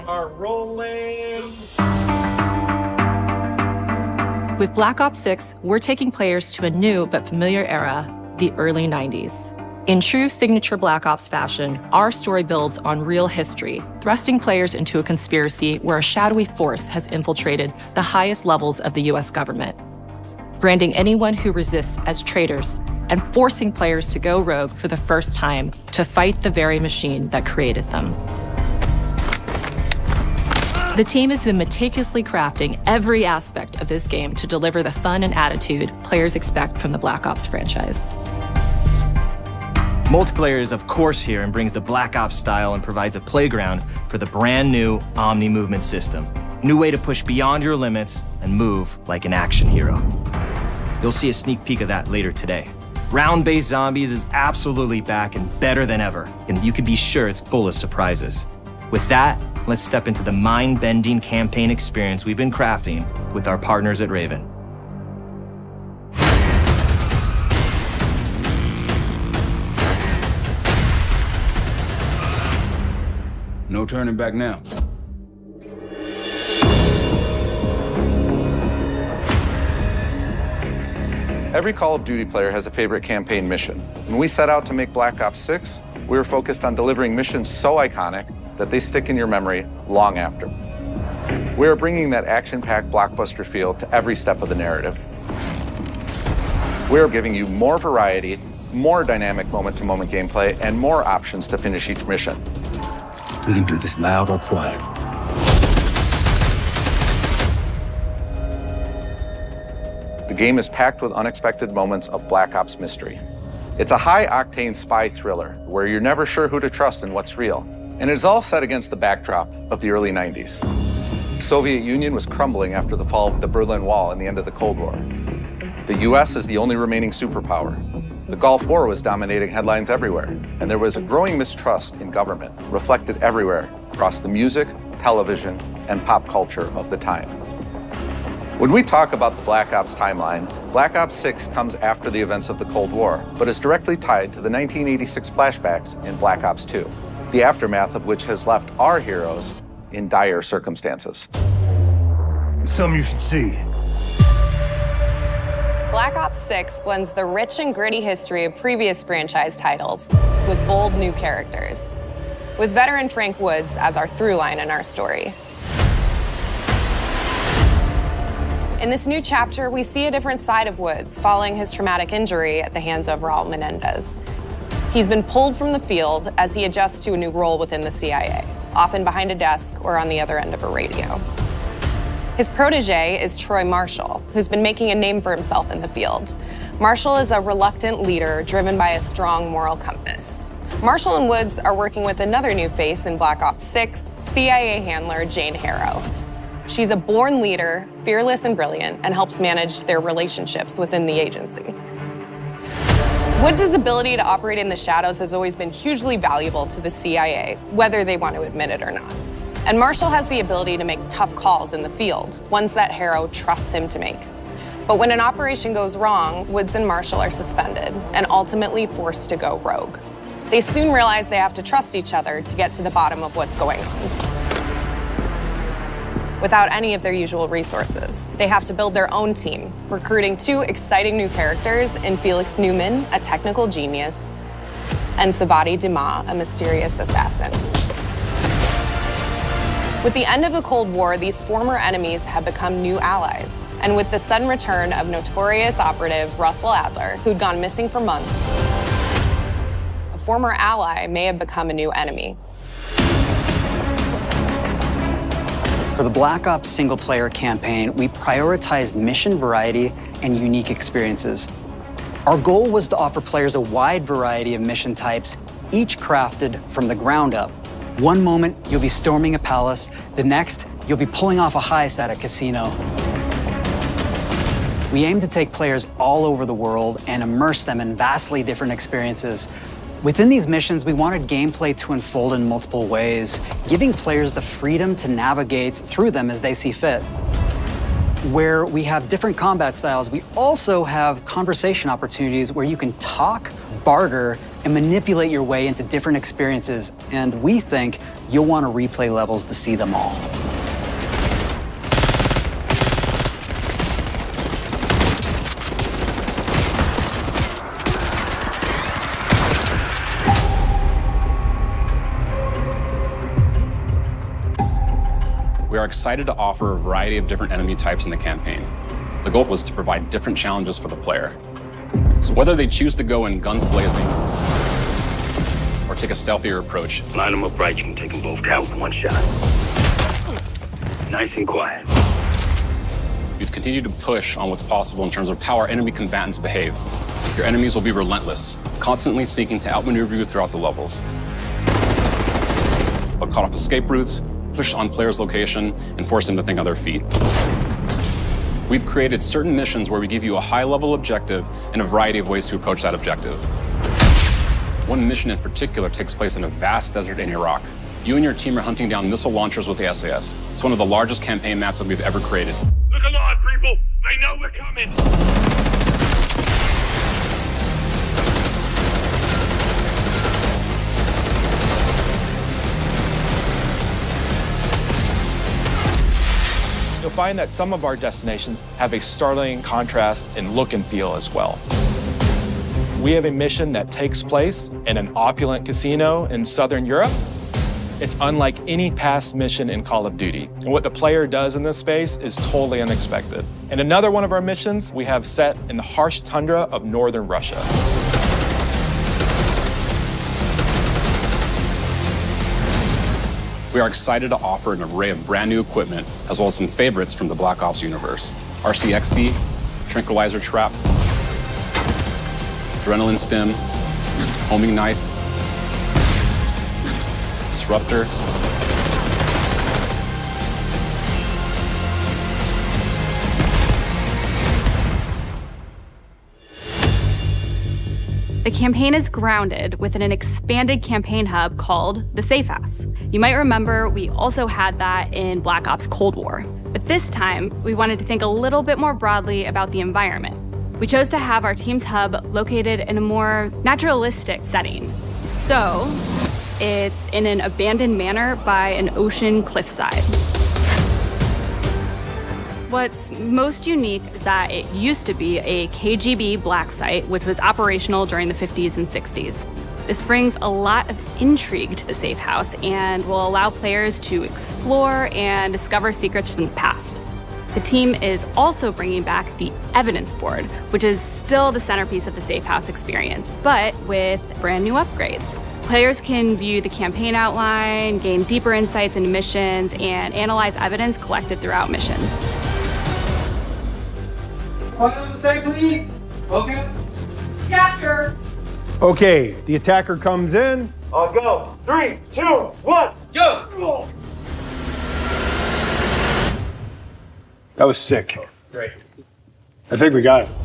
are rolling. With Black Ops 6, we're taking players to a new but familiar era, the early 90s. In true signature Black Ops fashion, our story builds on real history, thrusting players into a conspiracy where a shadowy force has infiltrated the highest levels of the US government, branding anyone who resists as traitors and forcing players to go rogue for the first time to fight the very machine that created them. The team has been meticulously crafting every aspect of this game to deliver the fun and attitude players expect from the Black Ops franchise. Multiplayer is of course here and brings the Black Ops style and provides a playground for the brand new Omni movement system. A new way to push beyond your limits and move like an action hero. You'll see a sneak peek of that later today. Round-based zombies is absolutely back and better than ever, and you can be sure it's full of surprises. With that, let's step into the mind-bending campaign experience we've been crafting with our partners at Raven. No turning back now. Every Call of Duty player has a favorite campaign mission. When we set out to make Black Ops 6, we were focused on delivering missions so iconic that they stick in your memory long after. We are bringing that action-packed blockbuster feel to every step of the narrative. We are giving you more variety, more dynamic moment-to-moment gameplay, and more options to finish each mission. We can do this loud or quiet. The game is packed with unexpected moments of Black Ops mystery. It's a high-octane spy thriller where you're never sure who to trust and what's real. And it's all set against the backdrop of the early 90s. The Soviet Union was crumbling after the fall of the Berlin Wall and the end of the Cold War. The US is the only remaining superpower. The Gulf War was dominating headlines everywhere, and there was a growing mistrust in government, reflected everywhere across the music, television, and pop culture of the time. When we talk about the Black Ops timeline, Black Ops 6 comes after the events of the Cold War, but is directly tied to the 1986 flashbacks in Black Ops 2, the aftermath of which has left our heroes in dire circumstances. Something you should see. Black Ops 6 blends the rich and gritty history of previous franchise titles with bold new characters, with veteran Frank Woods as our through line in our story. In this new chapter, we see a different side of Woods following his traumatic injury at the hands of Raul Menendez. He's been pulled from the field as he adjusts to a new role within the CIA, often behind a desk or on the other end of a radio. His protege is Troy Marshall, who's been making a name for himself in the field. Marshall is a reluctant leader driven by a strong moral compass. Marshall and Woods are working with another new face in Black Ops 6, CIA handler Jane Harrow. She's a born leader, fearless and brilliant, and helps manage their relationships within the agency. Woods' ability to operate in the shadows has always been hugely valuable to the CIA, whether they want to admit it or not. And Marshall has the ability to make tough calls in the field, ones that Harrow trusts him to make. But when an operation goes wrong, Woods and Marshall are suspended and ultimately forced to go rogue. They soon realize they have to trust each other to get to the bottom of what's going on. Without any of their usual resources, they have to build their own team, recruiting two exciting new characters in Felix Newman, a technical genius, and Savati Dumas, a mysterious assassin. With the end of the Cold War, these former enemies have become new allies. And with the sudden return of notorious operative Russell Adler, who'd gone missing for months, a former ally may have become a new enemy. For the Black Ops single-player campaign, we prioritized mission variety and unique experiences. Our goal was to offer players a wide variety of mission types, each crafted from the ground up. One moment, you'll be storming a palace. The next, you'll be pulling off a heist at a casino. We aim to take players all over the world and immerse them in vastly different experiences. Within these missions, we wanted gameplay to unfold in multiple ways, giving players the freedom to navigate through them as they see fit. Where we have different combat styles, we also have conversation opportunities where you can talk, barter, and manipulate your way into different experiences, and we think you'll want to replay levels to see them all. We are excited to offer a variety of different enemy types in the campaign. The goal was to provide different challenges for the player. So whether they choose to go in guns blazing or take a stealthier approach, Line them up right, you can take them both out with one shot. Nice and quiet. we've continued to push on what's possible in terms of how our enemy combatants behave. Your enemies will be relentless, constantly seeking to outmaneuver you throughout the levels. They'll cut off escape routes, push on players' location, and force them to think on their feet. We've created certain missions where we give you a high-level objective and a variety of ways to approach that objective. One mission in particular takes place in a vast desert in Iraq. You and your team are hunting down missile launchers with the SAS. It's one of the largest campaign maps that we've ever created. Look alive, people! They know we're coming! You'll find that some of our destinations have a startling contrast in look and feel as well. We have a mission that takes place in an opulent casino in Southern Europe. It's unlike any past mission in Call of Duty. And what the player does in this space is totally unexpected. And another one of our missions we have set in the harsh tundra of northern Russia. We are excited to offer an array of brand new equipment, as well as some favorites from the Black Ops universe. RCXD, Tranquilizer Trap, Adrenaline Stim, Homing Knife, Disruptor, The campaign is grounded within an expanded campaign hub called the Safe House. You might remember we also had that in Black Ops Cold War. But this time, we wanted to think a little bit more broadly about the environment. We chose to have our team's hub located in a more naturalistic setting. So, it's in an abandoned manor by an ocean cliffside. What's most unique is that it used to be a KGB black site, which was operational during the 50s and 60s. This brings a lot of intrigue to the Safe House and will allow players to explore and discover secrets from the past. The team is also bringing back the evidence board, which is still the centerpiece of the Safe House experience, but with brand new upgrades. Players can view the campaign outline, gain deeper insights into missions, and analyze evidence collected throughout missions. What on the side, please? Okay. Capture! Okay, the attacker comes in. I'll go. 3, 2, 1, go! That was sick. Great. I think we got it.